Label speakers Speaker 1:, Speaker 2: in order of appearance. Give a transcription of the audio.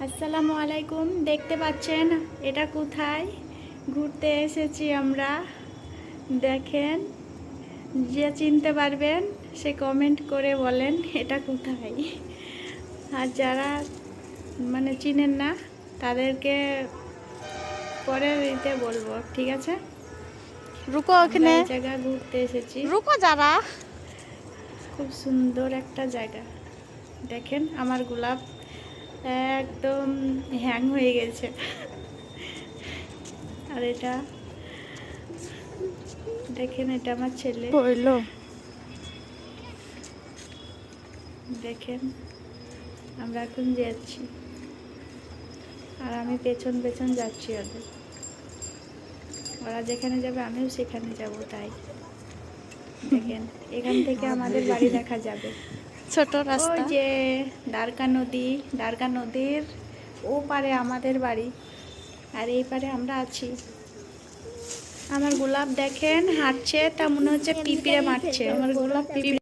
Speaker 1: আসসালামু আলাইকুম। দেখতে পাচ্ছেন এটা কোথায় ঘুরতে এসেছি আমরা। দেখেন, যে চিনতে পারবেন সে কমেন্ট করে বলেন এটা কোথায়। আর যারা চিনেন না তাদেরকে পরে দিতে বলবো, ঠিক আছে?
Speaker 2: রুকো ওখানে
Speaker 1: এই জায়গা ঘুরতে এসেছি,
Speaker 2: রুকো যারা
Speaker 1: খুব সুন্দর একটা জায়গা। দেখেন আমার গোলাপ একদম হ্যাং হয়ে গেছে। আর এটা দেখেন, এটা আমার ছেলে।
Speaker 2: বইলো
Speaker 1: দেখেন আমরা এখন যাচ্ছি, আর আমি পেছন পেছন যাচ্ছি ওদের। ওরা যেখানে যাবে আমিও সেখানে যাব। তাই দেখেন, এখান থেকে আমাদের বাড়ি দেখা যাবে।
Speaker 2: ছোট
Speaker 1: ওই
Speaker 2: রাস্তা।
Speaker 1: যে দ্বারকা নদী, দ্বারকা নদীর ও পারে আমাদের বাড়ি, আর এই পারে আমরা আছি। আমার গোলাপ দেখেন হাঁটছে, তা মনে হচ্ছে পিঁপড়ে মারছে। আমার গোলাপ পিঁপড়ে